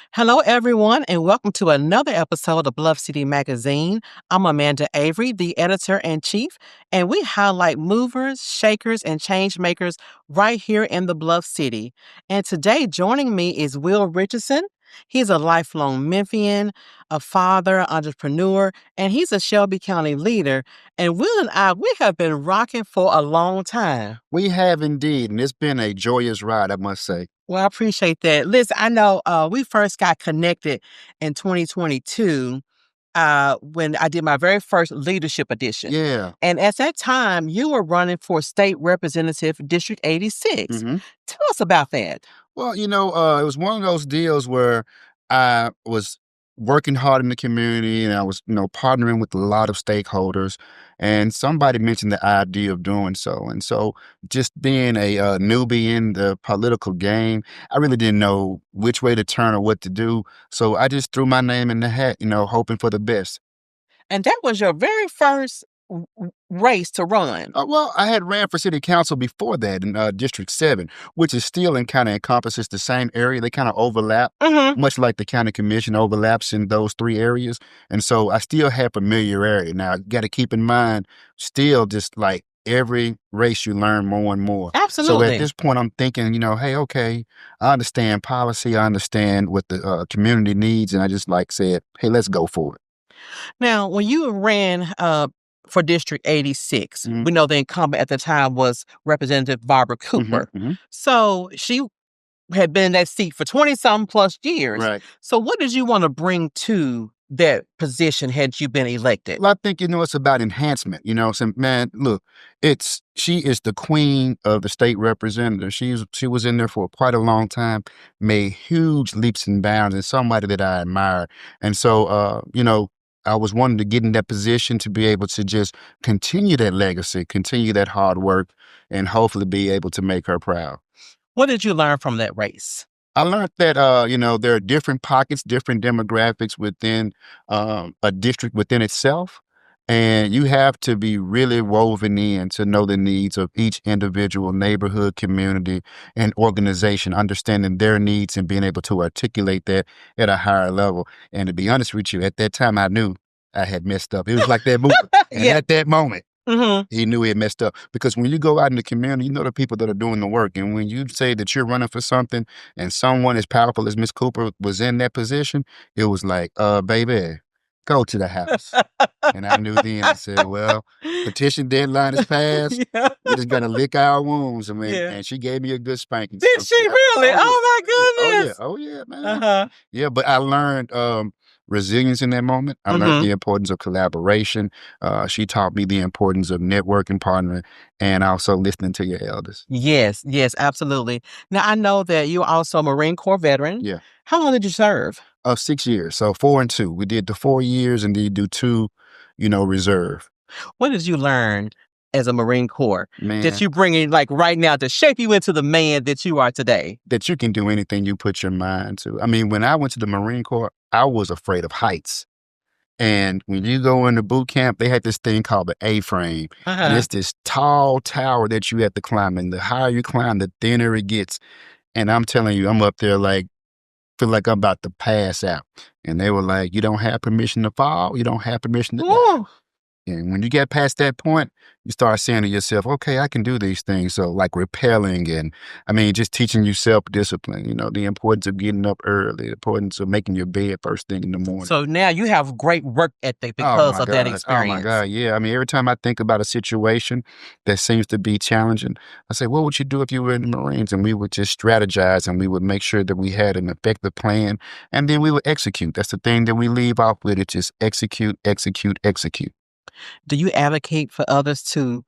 Hello, everyone, and welcome to another episode of Bluff City Magazine. I'm Amanda Avery, the editor-in-chief, and we highlight movers, shakers, and change makers right here in the Bluff City. And today, joining me is Will Richardson. He's a lifelong Memphian, a father, entrepreneur, and he's a Shelby County leader. And Will and I, we have been rocking for a long time. We have indeed, and it's been a joyous ride, I must say. Well, I appreciate that. Listen, I know we first got connected in 2022 when I did my very first leadership edition. Yeah. And at that time, you were running for State Representative District 86. Mm-hmm. Tell us about that. Well, it was one of those deals where I was working hard in the community and I was, partnering with a lot of stakeholders. And somebody mentioned the idea of doing so. And so just being a newbie in the political game, I really didn't know which way to turn or what to do. So I just threw my name in the hat, hoping for the best. And that was your very first race to run. Well, I had ran for city council before that in District 7, which is still and kind of encompasses the same area. They kind of overlap, much like the county commission overlaps in those three areas. And so I still have familiarity. Now, you got to keep in mind, still just like every race you learn more and more. Absolutely. So at this point, I'm thinking, hey, okay, I understand policy. I understand what the community needs. And I just said, hey, let's go for it. Now, when you ran for District 86, we know the incumbent at the time was Representative Barbara Cooper. So she had been in that seat for 20-something plus years. Right. So what did you want to bring to that position had you been elected? Well, I think, it's about enhancement. So, man, look, she is the queen of the state representative. She was in there for quite a long time, made huge leaps and bounds, and somebody that I admire. And so, I was wanting to get in that position to be able to just continue that legacy, continue that hard work, and hopefully be able to make her proud. What did you learn from that race? I learned that, there are different pockets, different demographics within a district within itself. And you have to be really woven in to know the needs of each individual neighborhood, community, and organization, understanding their needs and being able to articulate that at a higher level. And to be honest with you, at that time, I knew I had messed up. It was like that movie. And at that moment, he knew he had messed up. Because when you go out in the community, you know the people that are doing the work. And when you say that you're running for something and someone as powerful as Miss Cooper was in that position, it was like, baby, go to the house. And I knew then, I said, well, petition deadline is passed. We're just going to lick our wounds. And she gave me a good spanking. Did she really? Oh, my goodness. Oh, yeah, man. Yeah, but I learned resilience in that moment. I learned the importance of collaboration. She taught me the importance of networking, partnering, and also listening to your elders. Yes, absolutely. Now, I know that you're also a Marine Corps veteran. Yeah. How long did you serve? 6 years. So 4 and 2. We did the 4 years and then you do 2, reserve. What did you learn as a Marine Corps that you bring in right now to shape you into the man that you are today? That you can do anything you put your mind to. When I went to the Marine Corps, I was afraid of heights. And when you go into boot camp, they had this thing called the A-frame. And it's this tall tower that you have to climb. And the higher you climb, the thinner it gets. And I'm telling you, I'm up there feel like I'm about to pass out. And they were like, you don't have permission to fall. You don't have permission to die. And when you get past that point, you start saying to yourself, okay, I can do these things. So rappelling and, just teaching you self-discipline, the importance of getting up early, the importance of making your bed first thing in the morning. So now you have great work ethic because of that experience. Oh, my God, yeah. Every time I think about a situation that seems to be challenging, I say, what would you do if you were in the Marines? And we would just strategize and we would make sure that we had an effective plan and then we would execute. That's the thing that we leave off with. It's just execute, execute, execute. Do you advocate for others to,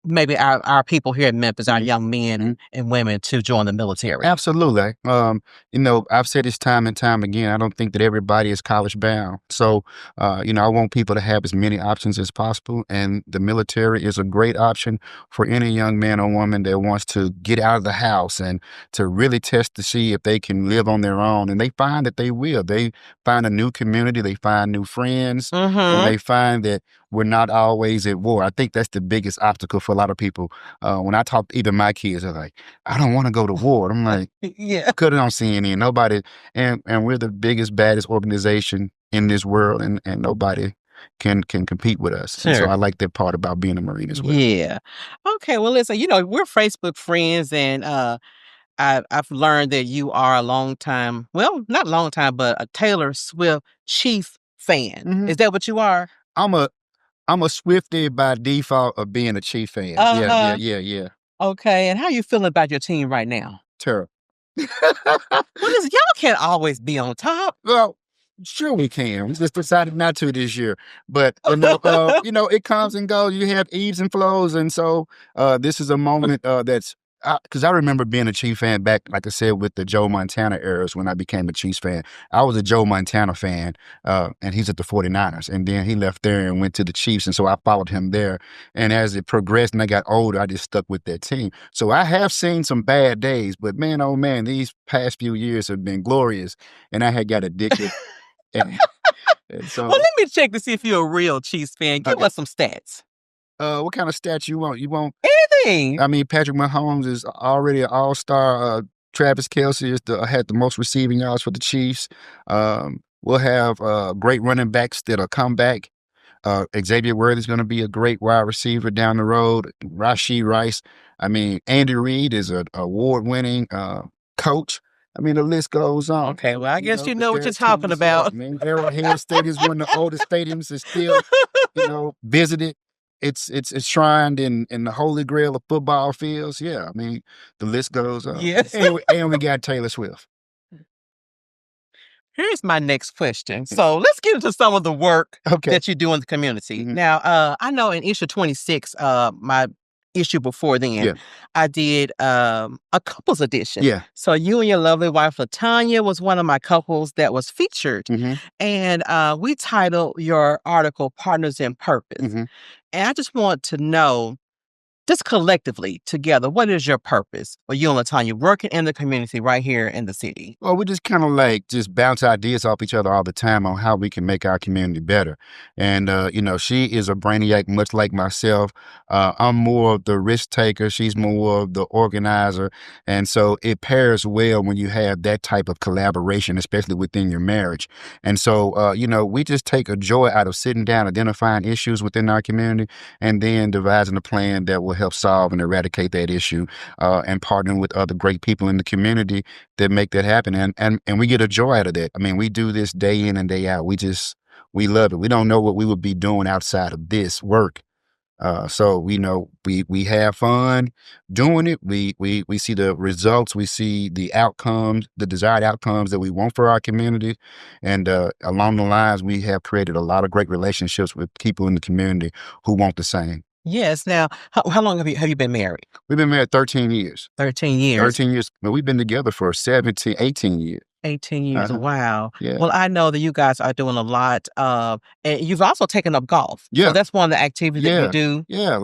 maybe our people here in Memphis, our young men and women to join the military? Absolutely. I've said this time and time again, I don't think that everybody is college bound. So, I want people to have as many options as possible. And the military is a great option for any young man or woman that wants to get out of the house and to really test to see if they can live on their own. And they find that they will. They find a new community. They find new friends. And they find that we're not always at war. I think that's the biggest obstacle for a lot of people. When I talk to even my kids, they're like, I don't want to go to war. I'm like, Yeah. cut it on CNN. Nobody, and we're the biggest, baddest organization in this world, and nobody can compete with us. And so Sure. I like that part about being a Marine as well. Yeah. Okay. Well, listen, we're Facebook friends, and I've learned that you are a long time, well, not long time, but a Taylor Swift Chief fan. Mhm. Is that what you are? I'm a Swiftie by default of being a Chief fan. Uh-huh. Yeah. Okay. And how you feeling about your team right now? Terrible. Well, listen, y'all can't always be on top. Well, sure we can. We just decided not to this year. But it comes and goes. You have ebbs and flows, and so this is a moment that's because I remember being a Chiefs fan back, like I said, with the Joe Montana eras when I became a Chiefs fan. I was a Joe Montana fan, and he's at the 49ers. And then he left there and went to the Chiefs, and so I followed him there. And as it progressed and I got older, I just stuck with that team. So I have seen some bad days, but man, oh man, these past few years have been glorious, and I had got addicted. and, so, well, let me check to see if you're a real Chiefs fan. Give us some stats. What kind of stats you want? You want anything? I mean, Patrick Mahomes is already an all-star. Travis Kelce had the most receiving yards for the Chiefs. We'll have great running backs that'll come back. Xavier Worthy is going to be a great wide receiver down the road. Rashee Rice. I mean, Andy Reid is an award-winning coach. I mean, the list goes on. Okay, well, I guess you know what you're talking about. I mean, Arrowhead Stadium is one of the oldest stadiums that's still, visited. It's enshrined in the holy grail of football fields. Yeah, I mean, the list goes on. Yes. and we got Taylor Swift. Here's my next question. So let's get into some of the work that you do in the community. Mhm. Now, I know in issue 26, my issue before then, I did a couples edition. Yeah. So you and your lovely wife, LaTanya, was one of my couples that was featured. Mhm. And we titled your article Partners in Purpose. Mhm. And I just want to know, just collectively together, what is your purpose for you and LaTanya working in the community right here in the city? Well, we just kind of just bounce ideas off each other all the time on how we can make our community better. And, she is a brainiac, much like myself. I'm more of the risk taker. She's more of the organizer. And so it pairs well when you have that type of collaboration, especially within your marriage. And so, we just take a joy out of sitting down, identifying issues within our community, and then devising a plan that will help solve and eradicate that issue, and partnering with other great people in the community that make that happen. And we get a joy out of that. I mean, we do this day in and day out. We love it. We don't know what we would be doing outside of this work. So we have fun doing it. We see the results. We see the outcomes, the desired outcomes that we want for our community. And along the lines, we have created a lot of great relationships with people in the community who want the same. Yes. Now, how long have you been married? We've been married 13 years. 13 years. 13 years. But we've been together for 18 years. 18 years. Uh-huh. Wow. Yeah. Well, I know that you guys are doing a lot. And you've also taken up golf. Yeah. So that's one of the activities that you do. Yeah.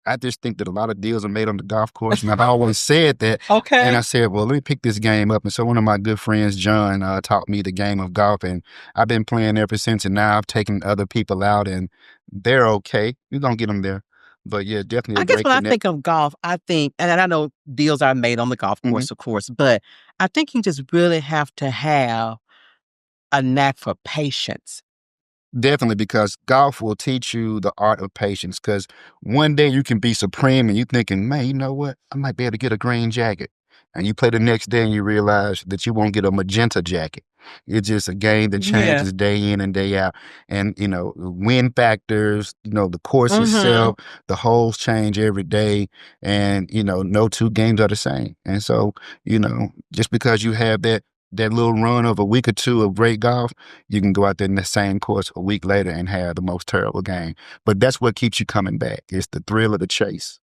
I just think that a lot of deals are made on the golf course. And I've always said that. Okay. And I said, well, let me pick this game up. And so one of my good friends, John, taught me the game of golf. And I've been playing ever since. And now I've taken other people out and they're okay. You're going to get them there. But yeah, definitely. I guess when I think of golf, I think, and I know deals are made on the golf course, of course, but I think you just really have to have a knack for patience. Definitely, because golf will teach you the art of patience. Because one day you can be supreme and you're thinking, man, you know what? I might be able to get a green jacket. And you play the next day and you realize that you won't get a magenta jacket. It's just a game that changes day in and day out. And, wind factors, the course itself, the holes change every day. And, no two games are the same. And so, just because you have that little run of a week or two of great golf, you can go out there in the same course a week later and have the most terrible game. But that's what keeps you coming back. It's the thrill of the chase.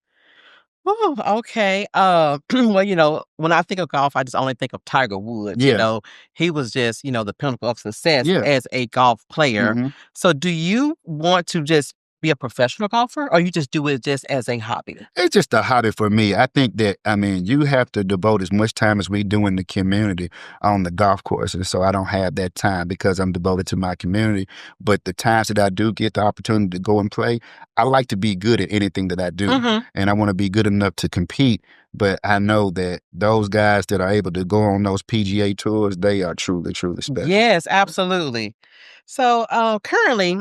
Oh, okay. Well, when I think of golf, I just only think of Tiger Woods. Yeah. He was just, the pinnacle of success Yeah. as a golf player. Mm-hmm. So do you want to just be a professional golfer, or you just do it just as a hobby? It's just a hobby for me. I think that, I mean, you have to devote as much time as we do in the community on the golf course. And so I don't have that time because I'm devoted to my community. But the times that I do get the opportunity to go and play, I like to be good at anything that I do. Mm-hmm. And I want to be good enough to compete. But I know that those guys that are able to go on those PGA tours, they are truly, truly special. Yes, absolutely. So currently,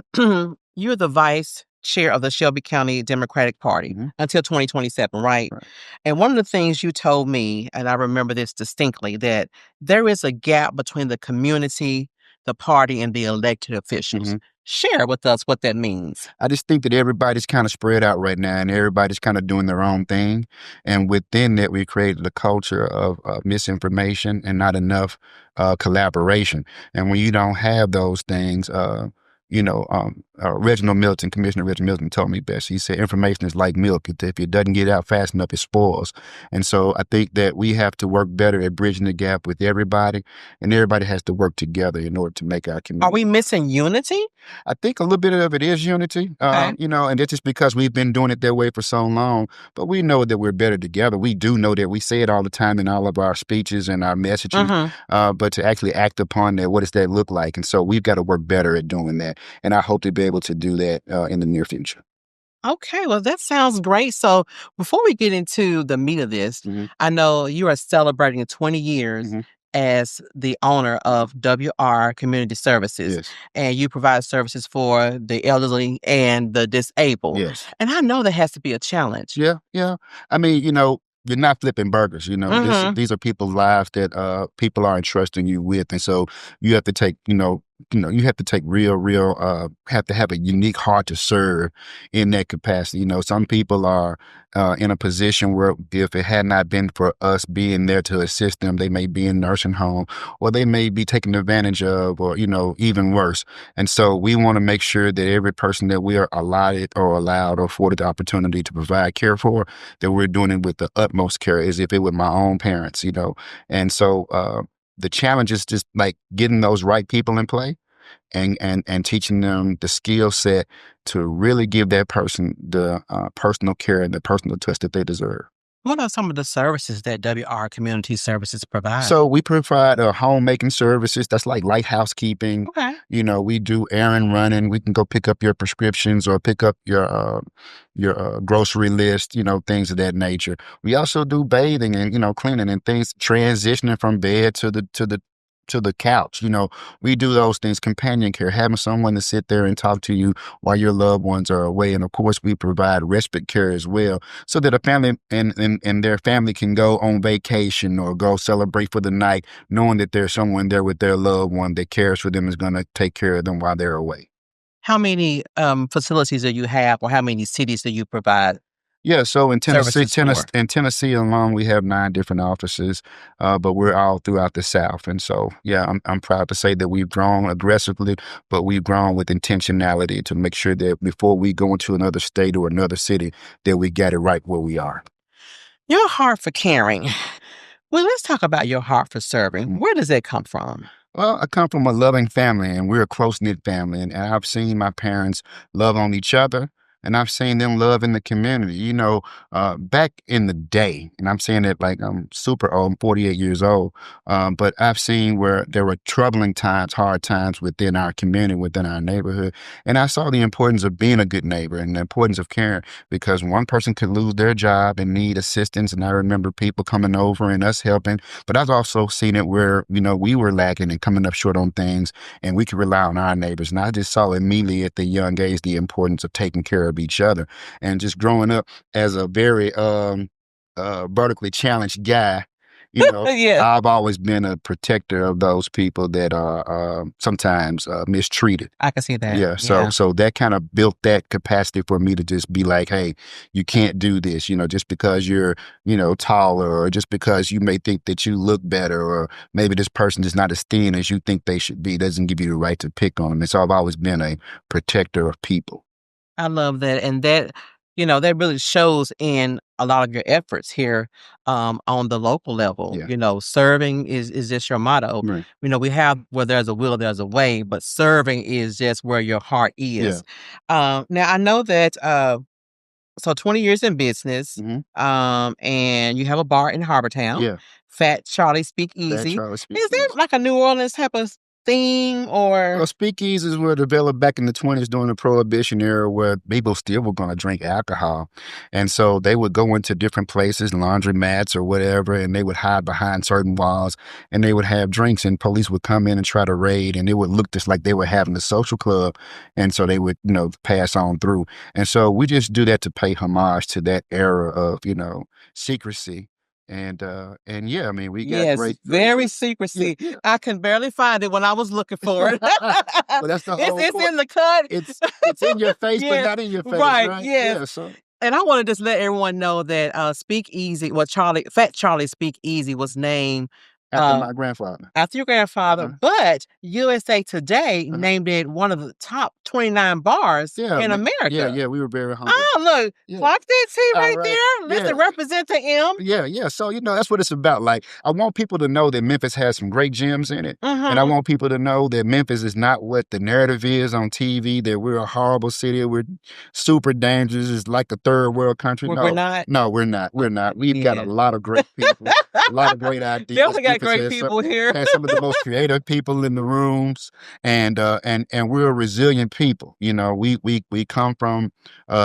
you're the vice chair of the Shelby County Democratic Party Mhm. until 2027, right? Right. And one of the things you told me, and I remember this distinctly, that there is a gap between the community, the party, and the elected officials. Mhm. Share with us what that means. I just think that everybody's kind of spread out right now and everybody's kind of doing their own thing. And within that, we created a culture of misinformation and not enough collaboration. And when you don't have those things, Commissioner Reginald Milton told me best. He said, information is like milk. If it doesn't get out fast enough, it spoils. And so I think that we have to work better at bridging the gap with everybody, and everybody has to work together in order to make our community. Are we missing unity? I think a little bit of it is unity, Okay. and it's just because we've been doing it that way for so long. But we know that we're better together. We do know that. We say it all the time in all of our speeches and our messages. Mm-hmm. But to actually act upon that, what does that look like? And so we've got to work better at doing that. And I hope to be able to do that in the near future. Okay, well, that sounds great. So before we get into the meat of this, Mhm. I know you are celebrating 20 years Mhm. as the owner of WR Community Services, Yes. and you provide services for the elderly and the disabled. Yes. And I know that has to be a challenge. Yeah. Yeah. I mean, you're not flipping burgers. Mhm. These are people's lives that people are entrusting you with, and so you have to take you have to take have to have a unique heart to serve in that capacity. Some people are in a position where if it had not been for us being there to assist them, they may be in nursing home, or they may be taken advantage of, or even worse. And so we want to make sure that every person that we are allotted or allowed or afforded the opportunity to provide care for, that we're doing it with the utmost care, as if it were my own parents. And so the challenge is just like getting those right people in play and teaching them the skill set to really give that person the personal care and the personal touch that they deserve. What are some of the services that WR Community Services provide? So we provide homemaking services. That's like light housekeeping. Okay. We do errand running. We can go pick up your prescriptions or pick up your grocery list. Things of that nature. We also do bathing and cleaning and things, transitioning from bed to the couch. We do those things, companion care, having someone to sit there and talk to you while your loved ones are away. And of course, we provide respite care as well, so that a family and their family can go on vacation or go celebrate for the night, knowing that there's someone there with their loved one that cares for them, is going to take care of them while they're away. How many facilities do you have, or how many cities do you provide? Yeah, so in Services for? Tennessee alone, we have 9 different offices, but we're all throughout the South. And so, yeah, I'm proud to say that we've grown aggressively, but we've grown with intentionality to make sure that before we go into another state or another city, that we got it right where we are. Your heart for caring. Well, let's talk about your heart for serving. Mm. Where does that come from? Well, I come from a loving family, and we're a close-knit family, and I've seen my parents love on each other, and I've seen them love in the community. Back in the day, and I'm saying it like I'm super old, I'm 48 years old, but I've seen where there were troubling times, hard times within our community, within our neighborhood, and I saw the importance of being a good neighbor and the importance of caring, because one person could lose their job and need assistance, and I remember people coming over and us helping, but I've also seen it where, we were lacking and coming up short on things, and we could rely on our neighbors, and I just saw immediately at the young age the importance of taking care of each other. And just growing up as a very vertically challenged guy, Yeah, I've always been a protector of those people that are sometimes mistreated. I can see that. Yeah, so that kind of built that capacity for me to just be like, hey, you can't do this, just because you're, taller, or just because you may think that you look better, or maybe this person is not as thin as you think they should be, doesn't give you the right to pick on them. And so I've always been a protector of people. I love that. And that that really shows in a lot of your efforts here on the local level. Yeah. Serving is just your motto. Right. We have where there's a will, there's a way, but serving is just where your heart Yeah. is. Now I know that so 20 years in business, Mhm. and you have a bar in Harbortown, Yeah. Fat Charlie That Speakeasy. Charlie Is there Speakeasy. like a New Orleans type of theme Well, or speakeasies were developed back in the 20s during the Prohibition era where people still were going to drink alcohol. And so they would go into different places, laundromats or whatever, and they would hide behind certain walls and they would have drinks and police would come in and try to raid and it would look just like they were having a social club. And so they would, pass on through. And so we just do that to pay homage to that era of, secrecy. And yeah, I mean, we got yes, great very drinks. secrecy. Yeah. I can barely find it when I was looking for it. Well, that's the whole It's point. in the cut. It's in your face, but Yes, not in your face, right, right? yes. Yeah. So And I want to just let everyone know that Speakeasy, Fat Charlie Speakeasy was named after my grandfather. after your grandfather, Uh-huh. but USA Today Uh-huh. named it one of the top 29 bars Yeah, in man. Yeah, America. yeah. We were very humble. Oh, look, Yeah. clock that T All right right. there. Yeah. Listen, represent the M. Yeah. So, that's what it's about. Like, I want people to know that Memphis has some great gems in it. And I Mhm. want people to know that Memphis is not what the narrative is on TV, that we're a horrible city, we're super dangerous, it's like a third world country. We're not. No, we're not. We're not. We've got a Yeah. lot of great people, a lot of great ideas. Definitely got Memphis great has people here. has some of the most creative people in the rooms, and we're a resilient people. We come from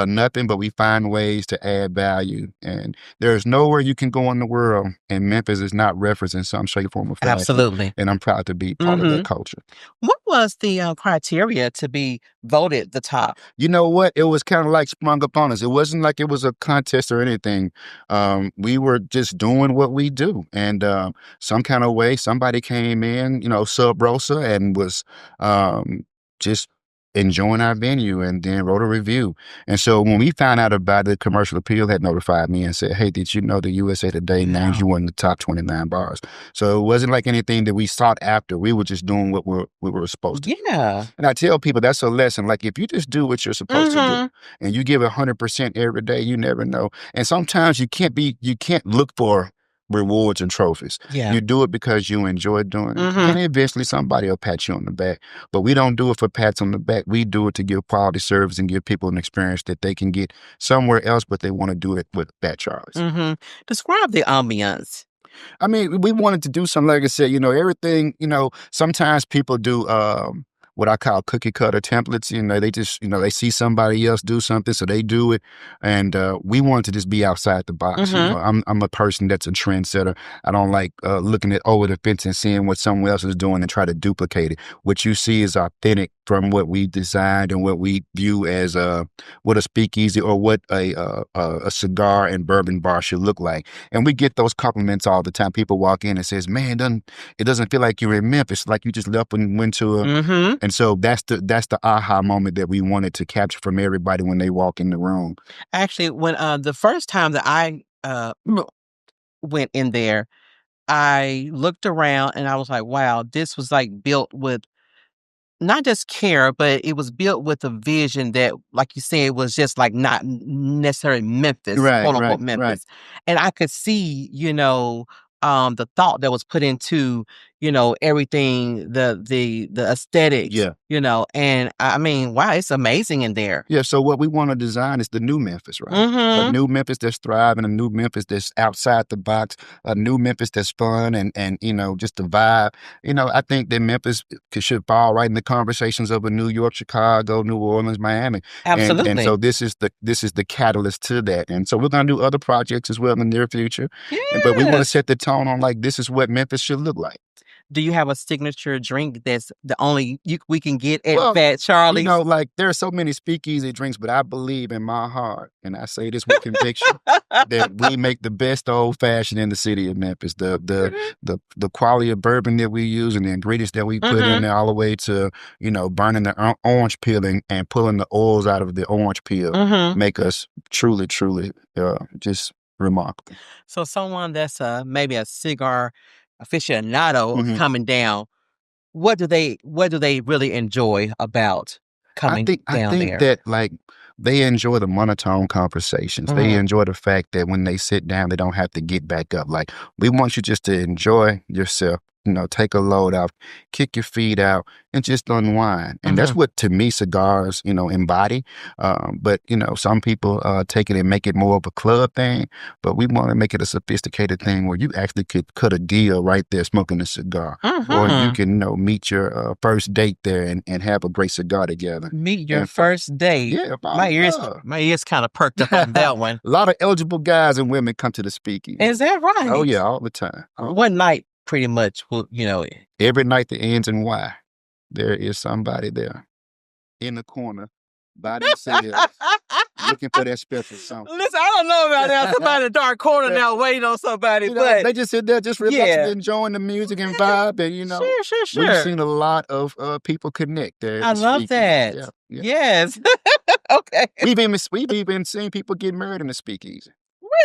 nothing, but we find ways to add value. And there's nowhere you can go in the world, and Memphis is not referenced in some shape, form, or fashion. Absolutely. And I'm proud to be part of that Mhm. culture. What was the criteria to be voted the top? You know what? It was kind of like sprung upon us. It wasn't like it was a contest or anything. We were just doing what we do. And some kind of way, somebody came in, sub rosa, and was just enjoying our venue and then wrote a review. And so when we found out about it, Commercial Appeal had notified me and said, "Hey, did you know the USA Today names you one of the top 29 bars?" So it wasn't like anything that we sought after. We were just doing what we were supposed to do. Yeah. And I tell people that's a lesson. Like, if you just do what you're supposed to do Mhm. and you give 100% every day, you never know. And sometimes you can't look for rewards and trophies. Yeah. You do it because you enjoy doing it. Mhm. And eventually somebody will pat you on the back. But we don't do it for pats on the back. We do it to give quality service and give people an experience that they can get somewhere else, but they want to do it with Fat Charlie's. Mhm. Describe the ambiance. I mean, we wanted to do something, like I said, everything, sometimes people do what I call cookie cutter templates. They just, they see somebody else do something, so they do it. And we wanted to just be outside the box. Mhm. I'm a person that's a trendsetter. I don't like looking at over the fence and seeing what someone else is doing and try to duplicate it. What you see is authentic from what we designed and what we view as what a speakeasy or what a cigar and bourbon bar should look like. And we get those compliments all the time. People walk in and says, "Man, it doesn't feel like you're in Memphis, like you just left and went to a." Mhm. And so that's the aha moment that we wanted to capture from everybody when they walk in the room. Actually, when the first time that I went in there, I looked around and I was like, "Wow, this was like built with not just care, but it was built with a vision that, like you said, was just like not necessarily Memphis, Right, quote unquote right, right. Memphis." And I could see, the thought that was put into, everything, the aesthetics, Yeah. and I mean, wow, it's amazing in there. Yeah, so what we want to design is the new Memphis, right? A Mhm. new Memphis that's thriving, a new Memphis that's outside the box, a new Memphis that's fun and just the vibe. I think that Memphis should fall right in the conversations of a New York, Chicago, New Orleans, Miami. And Absolutely. so this is the catalyst to that. And so we're gonna do other projects as well in the near future. But we want to Yes. set the tone on, like, this is what Memphis should look like. Do you have a signature drink that's the only we can get at Well, Fat Charlie's? like, there are so many speakeasy drinks, but I believe in my heart, and I say this with conviction, that we make the best old fashioned in the city of Memphis. The quality of bourbon that we use and the ingredients that we put in Mhm. there, all the way to burning the orange peeling and pulling the oils out of the orange peel, Mhm. make us truly, truly just remarkable. So someone that's maybe a cigar aficionado Mhm. coming down, what do they really enjoy about I coming think I down think there? that, like, they enjoy the monotone conversations. They enjoy the fact that when they sit down, they don't have to get back up. Like, we want you just to enjoy yourself, take a load off, kick your feet out, and just unwind. And that's what, to me, cigars, embody. But, some people take it and make it more of a club thing, but we want to make it a sophisticated thing where you actually could cut a deal right there smoking a cigar. Or you can, meet your first date there and have a great cigar together. Meet your first date. Yeah. My ears kind of perked up on that one. A lot of eligible guys and women come to the Speakeasy. Is that right? Oh, yeah, all the time. One night, pretty much, every night that ends in Y, there is somebody there in the corner by themselves looking for that special something. Listen, I don't know about that. Somebody in the dark corner now waiting on somebody. But they just sit there just relaxing, enjoying the music and vibe. And, Sure. we've seen a lot of people connect there. I love that. Yeah. Yes. Okay. We've even seen people get married in the Speakeasy.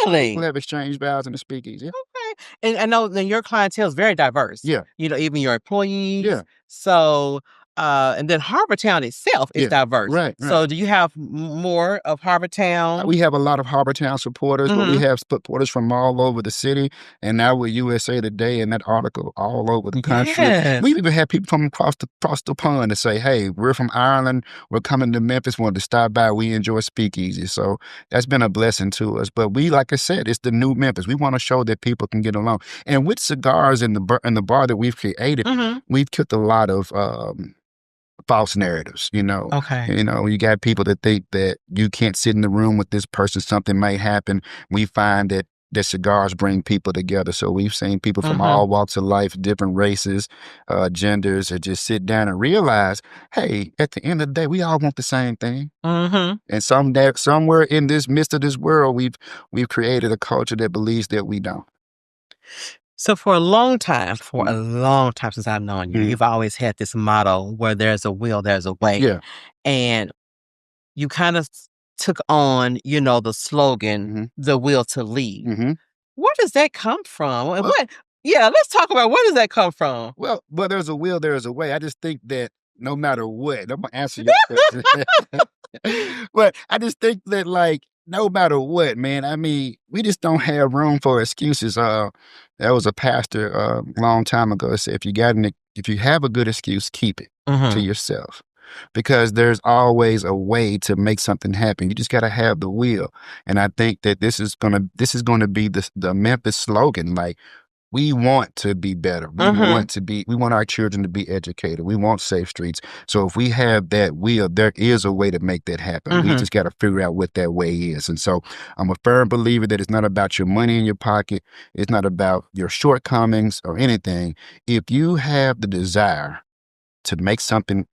Really? People have exchanged vows in the Speakeasy. Yeah. Okay. And I know that your clientele is very diverse. Yeah. Even your employees. Yeah. So, and then Harbortown itself is diverse. Right. So do you have more of Harbortown? We have a lot of Harbortown supporters, but we have supporters from all over the city. And now with USA Today and that article all over the country. Yes. We even had people from across the pond to say, hey, we're from Ireland. We're coming to Memphis. Wanted to stop by. We enjoy Speakeasy. So that's been a blessing to us. But we, like I said, it's the new Memphis. We want to show that people can get along. And with cigars in the bar that we've created, we've killed a lot of false narratives, Okay. You got people that think that you can't sit in the room with this person, something might happen. We find that cigars bring people together. So we've seen people from all walks of life, different races, genders, that just sit down and realize, hey, at the end of the day, we all want the same thing. And somewhere in this midst of this world, we've created a culture that believes that we don't. So for a long time since I've known you, you've always had this motto, where there's a will, there's a way. Yeah. And you kind of took on, the slogan, the will to lead. Where does that come from? Let's talk about, where does that come from? Well, there's a will, there's a way. I just think that no matter what, I'm going to answer your question. But I just think that, no matter what, man, I mean, we just don't have room for excuses. There was a pastor a long time ago that said, if you have a good excuse, keep it to yourself, because there's always a way to make something happen. You just got to have the will. And I think that this is gonna be the Memphis slogan. Like, we want to be better. We want our children to be educated. We want safe streets. So if we have that will, there is a way to make that happen. We just got to figure out what that way is. And so I'm a firm believer that it's not about your money in your pocket. It's not about your shortcomings or anything. If you have the desire to make something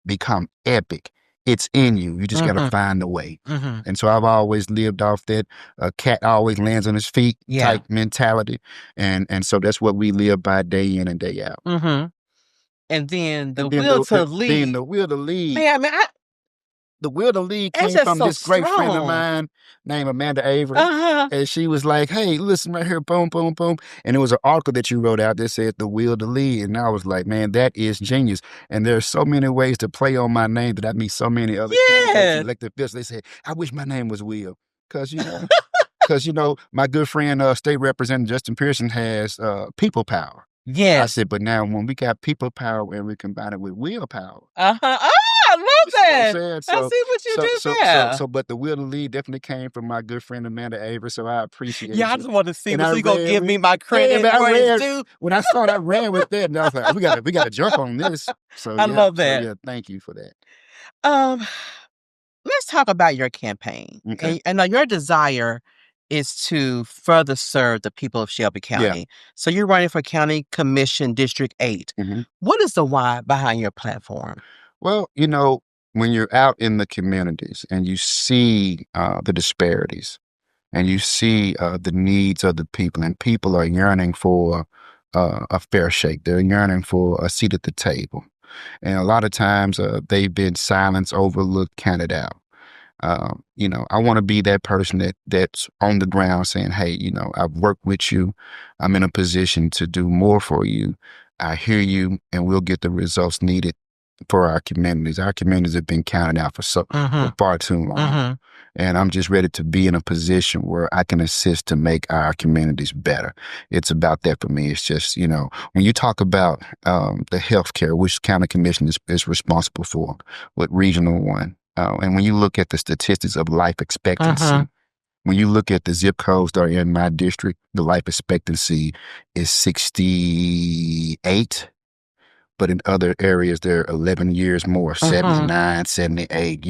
become epic, it's in you. You just got to find a way. And so I've always lived off that cat always lands on his feet type mentality. And so that's what we live by day in and day out. And then the will to lead. Then the will to lead. Man, the will to lead came from this great friend of mine named Amanda Avery. And she was like, hey, listen right here, boom, boom, boom. And it was an article that you wrote out that said the will to lead. And I was like, man, that is genius. And there's so many ways to play on my name that I meet so many other candidates, elected officials. They said, I wish my name was Will. Because, my good friend, State Representative Justin Pearson has people power. Yes. I said, but now when we got people power and we combine it with willpower. I love that. I see what you did there. But the will to lead definitely came from my good friend Amanda Avery, so I appreciate it. Yeah, I just want to see, so you going to give me my credit too? When I saw that, I ran with that, and I was like, we got to jump on this. So I love that. So, thank you for that. Let's talk about your campaign. Okay. And your desire is to further serve the people of Shelby County. Yeah. So you're running for County Commission District 8. What is the why behind your platform? Well, when you're out in the communities and you see the disparities and you see the needs of the people, and people are yearning for a fair shake. They're yearning for a seat at the table. And a lot of times they've been silenced, overlooked, counted out. I want to be that person that's on the ground saying, hey, I've worked with you. I'm in a position to do more for you. I hear you, and we'll get the results needed for our communities. Our communities have been counted out for far too long. And I'm just ready to be in a position where I can assist to make our communities better. It's about that for me. It's just, when you talk about the healthcare, which county commission is responsible for, with Regional 1, and when you look at the statistics of life expectancy, when you look at the zip codes that are in my district, the life expectancy is 68. But in other areas, they're 11 years more, 79, 78,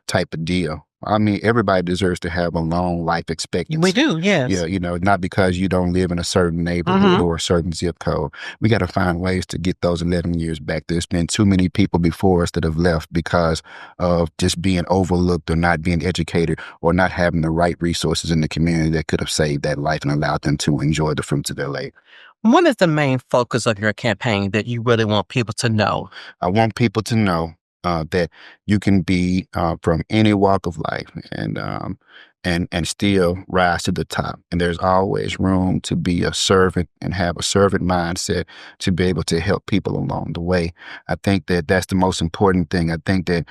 type of deal. I mean, everybody deserves to have a long life expectancy. We do, yes. Yeah, not because you don't live in a certain neighborhood or a certain zip code. We got to find ways to get those 11 years back. There's been too many people before us that have left because of just being overlooked or not being educated or not having the right resources in the community that could have saved that life and allowed them to enjoy the fruits of their labor. What is the main focus of your campaign that you really want people to know? I want people to know that you can be from any walk of life and still rise to the top. And there's always room to be a servant and have a servant mindset to be able to help people along the way. I think that that's the most important thing. I think that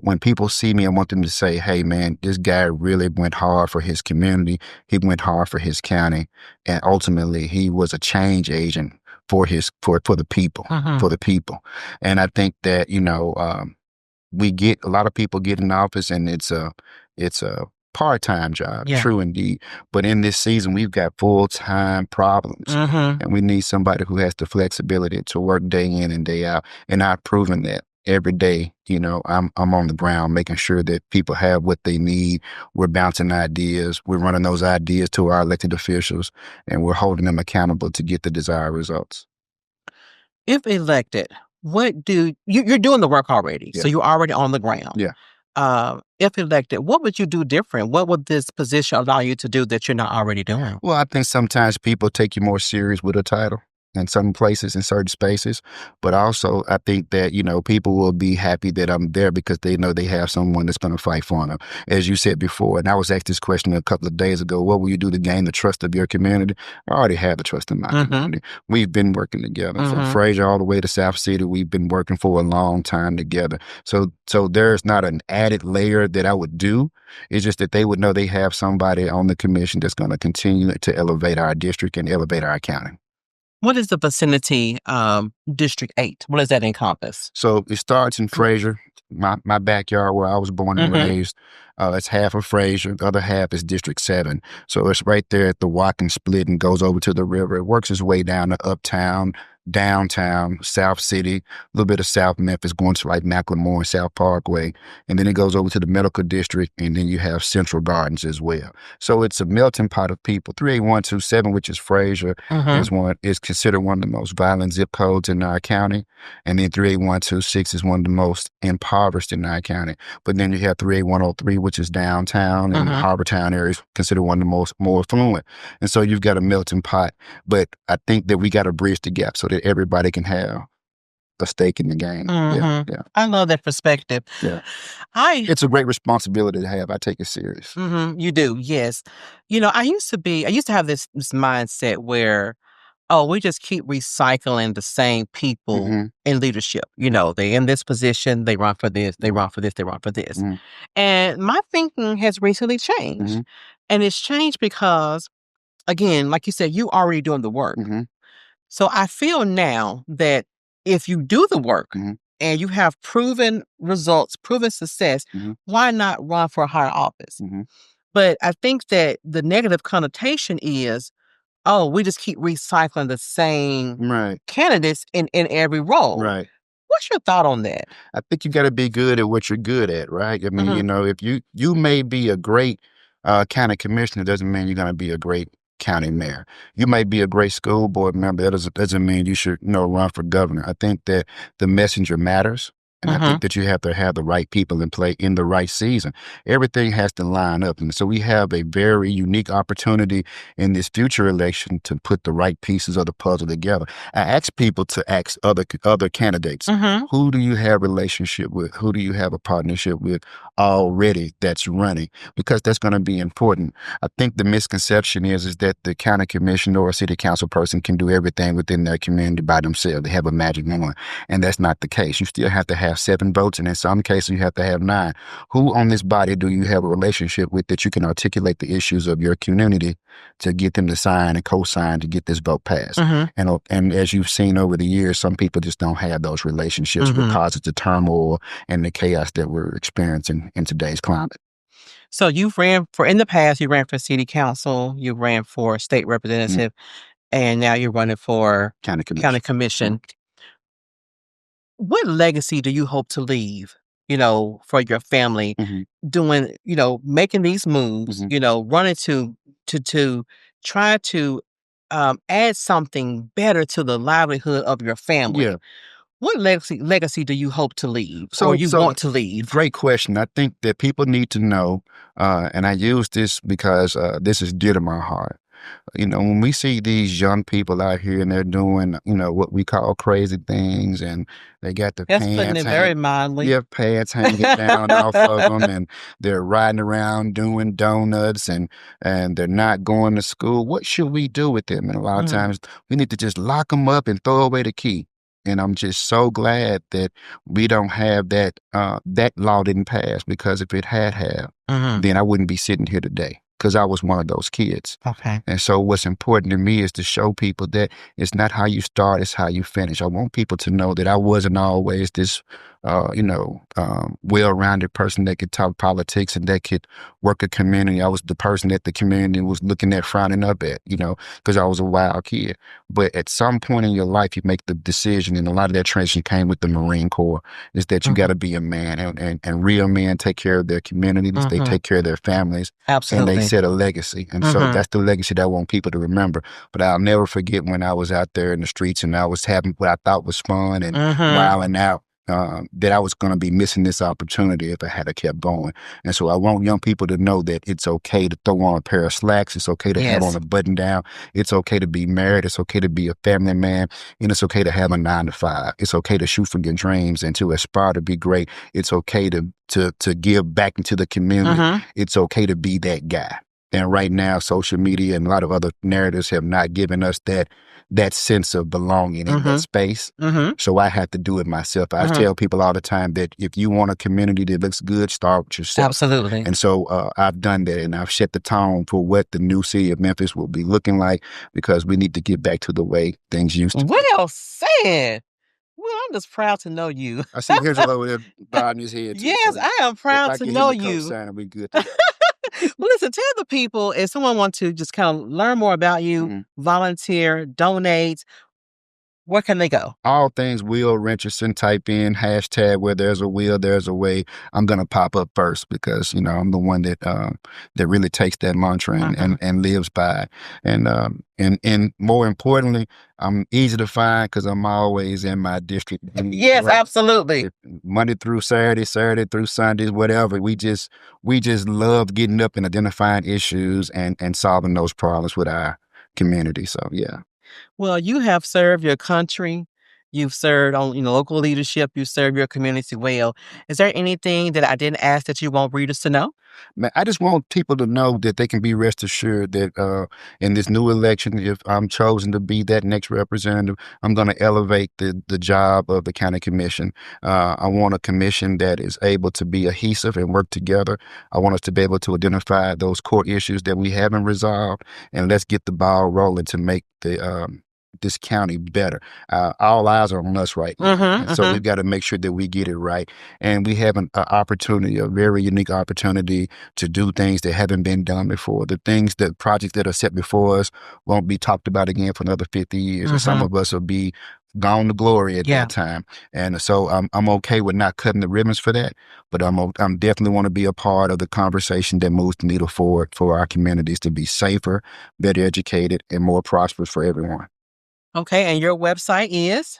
when people see me, I want them to say, hey, man, this guy really went hard for his community. He went hard for his county. And ultimately, he was a change agent for the people, for the people. And I think that, we get a lot of people get in office and it's a part-time job, true indeed. But in this season, we've got full-time problems and we need somebody who has the flexibility to work day in and day out. And I've proven that every day. I'm on the ground making sure that people have what they need. We're bouncing ideas. We're running those ideas to our elected officials and we're holding them accountable to get the desired results. If elected, you're doing the work already, so you're already on the ground. Yeah. If elected, what would you do different? What would this position allow you to do that you're not already doing? Well, I think sometimes people take you more serious with a title in some places, in certain spaces. But also, I think that, people will be happy that I'm there because they know they have someone that's going to fight for them. As you said before, and I was asked this question a couple of days ago, what will you do to gain the trust of your community? I already have the trust of my community. We've been working together. From Frayser all the way to South City, we've been working for a long time together. So there's not an added layer that I would do. It's just that they would know they have somebody on the commission that's going to continue to elevate our district and elevate our county. What is the vicinity District 8? What does that encompass? So it starts in Frayser, my backyard where I was born and raised. It's half of Frayser. The other half is District 7. So it's right there at the Watkins Split and goes over to the river. It works its way down to Uptown, downtown, South City, a little bit of South Memphis, going to like Macklemore and South Parkway. And then it goes over to the Medical District, and then you have Central Gardens as well. So it's a melting pot of people. 38127, which is Frayser, is considered one of the most violent zip codes in our county. And then 38126 is one of the most impoverished in our county. But then you have 38103, which is downtown, and the Harbortown area is considered one of the more affluent. And so you've got a melting pot. But I think that we got to bridge the gap so that everybody can have a stake in the game. Yeah. I love that perspective. Yeah. It's a great responsibility to have. I take it serious. You do, yes. I used to have this mindset where, we just keep recycling the same people in leadership. They're in this position, they run for this, they run for this, they run for this. And my thinking has recently changed. And it's changed because, again, like you said, you already doing the work. So I feel now that if you do the work and you have proven results, proven success, why not run for a higher office? But I think that the negative connotation is, we just keep recycling the same candidates in every role. Right. What's your thought on that? I think you got to be good at what you're good at, right? I mean, if you may be a great county commissioner, doesn't mean you're going to be a great county mayor. You may be a great school board member. That doesn't mean you should, run for governor. I think that the messenger matters. And I think that you have to have the right people in play in the right season. Everything has to line up. And so we have a very unique opportunity in this future election to put the right pieces of the puzzle together. I ask people to ask other candidates, who do you have a relationship with? Who do you have a partnership with already that's running? Because that's going to be important. I think the misconception is that the county commissioner or a city council person can do everything within their community by themselves. They have a magic wand. And that's not the case. You still have to have 7 votes, and in some cases you have to have 9. Who on this body do you have a relationship with that you can articulate the issues of your community to get them to sign and co-sign to get this vote passed? And as you've seen over the years, some people just don't have those relationships, which causes the turmoil and the chaos that we're experiencing in today's climate. So you've in the past, you ran for city council, you ran for state representative, and now you're running for County commission. County commission. What legacy do you hope to leave, for your family doing, making these moves, running to try to add something better to the livelihood of your family? Yeah. What legacy do you hope to leave or you want to leave? Great question. I think that people need to know, and I use this because this is dear to my heart. When we see these young people out here and they're doing, what we call crazy things, and they got the That's pants putting it very mildly. Yeah, pants hanging down off of them, and they're riding around doing donuts, and they're not going to school. What should we do with them? And a lot of times we need to just lock them up and throw away the key. And I'm just so glad that we don't have that, that law didn't pass, because if it had, then I wouldn't be sitting here today, because I was one of those kids. Okay. And so what's important to me is to show people that it's not how you start, it's how you finish. I want people to know that I wasn't always this, well-rounded person that could talk politics and that could work a community. I was the person that the community was looking at, frowning up at, because I was a wild kid. But at some point in your life, you make the decision, and a lot of that transition came with the Marine Corps, is that you got to be a man, and real men take care of their communities, they take care of their families. Absolutely. And they set a legacy. And so that's the legacy that I want people to remember. But I'll never forget when I was out there in the streets and I was having what I thought was fun and wilding out, that I was going to be missing this opportunity if I had kept going. And so I want young people to know that it's okay to throw on a pair of slacks. It's okay to have on a button down. It's okay to be married. It's okay to be a family man. And it's okay to have a 9-to-5. It's okay to shoot for your dreams and to aspire to be great. It's okay to give back into the community. It's okay to be that guy. And right now, social media and a lot of other narratives have not given us that sense of belonging in that space. So I have to do it myself. I tell people all the time that if you want a community that looks good, start with yourself. Absolutely. And so I've done that, and I've set the tone for what the new city of Memphis will be looking like, because we need to get back to the way things used to be. Well said. Well, I'm just proud to know you. I see Hazel over there bobbing his head. Yes, I am proud to know you. We good. Well, listen, tell the people, if someone wants to just kind of learn more about you, volunteer, donate, where can they go? All things Will Richardson, type in hashtag where there's a will, there's a way. I'm going to pop up first, because, I'm the one that really takes that mantra and lives by. And more importantly, I'm easy to find because I'm always in my district. Yes, right? Absolutely. Monday through Saturday, Saturday through Sundays, whatever. We just love getting up and identifying issues and solving those problems with our community. So, yeah. Well, you have served your country. You've served on, local leadership. You serve your community well. Is there anything that I didn't ask that you want readers to know? Man, I just want people to know that they can be rest assured that in this new election, if I'm chosen to be that next representative, I'm going to elevate the job of the county commission. I want a commission that is able to be adhesive and work together. I want us to be able to identify those core issues that we haven't resolved, and let's get the ball rolling to make this county better. All eyes are on us right now. So we've got to make sure that we get it right. And we have an opportunity, a very unique opportunity to do things that haven't been done before. The projects that are set before us won't be talked about again for another 50 years. And some of us will be gone to glory at that time. And so I'm okay with not cutting the ribbons for that, but I'm definitely want to be a part of the conversation that moves the needle forward for our communities to be safer, better educated, and more prosperous for everyone. Okay, and your website is?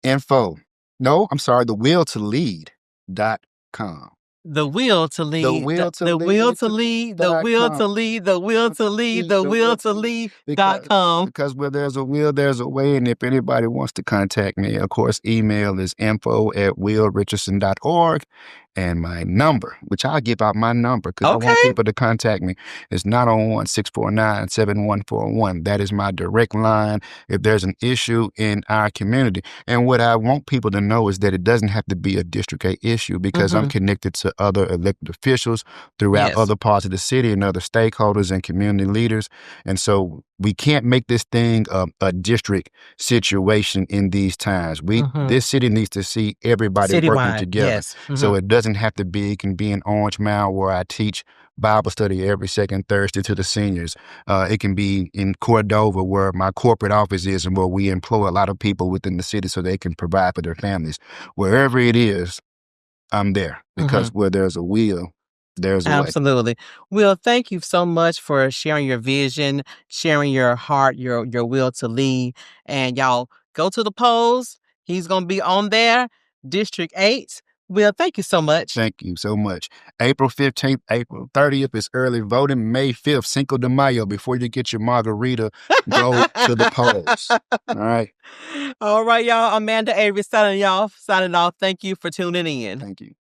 Info, No, I'm sorry, thewilltolead.com. The will to lead, The will to the will lead to lead, the dot will to com. lead, the will to lead, the will to lead.com. Because where there's a will, there's a way. And if anybody wants to contact me, of course, email is info@willrichardson.org. And my number, which I'll give out my number because I want people to contact me, is 901-649-7141. That is my direct line if there's an issue in our community. And what I want people to know is that it doesn't have to be a District 8 issue because I'm connected to other elected officials throughout other parts of the city and other stakeholders and community leaders. And so we can't make this thing a district situation in these times. This city needs to see everybody working together. Yes. So it doesn't have to be, it can be in Orange Mound where I teach Bible study every second Thursday to the seniors. It can be in Cordova where my corporate office is and where we employ a lot of people within the city so they can provide for their families. Wherever it is, I'm there because where there's a will, there's a way. Absolutely. Will, thank you so much for sharing your vision, sharing your heart, your will to lead. And y'all go to the polls. He's going to be on there, District 8. Will, thank you so much. Thank you so much. April 15th, April 30th is early voting. May 5th, Cinco de Mayo. Before you get your margarita, go to the polls. All right. All right, y'all. Amanda Avery signing off. Thank you for tuning in. Thank you.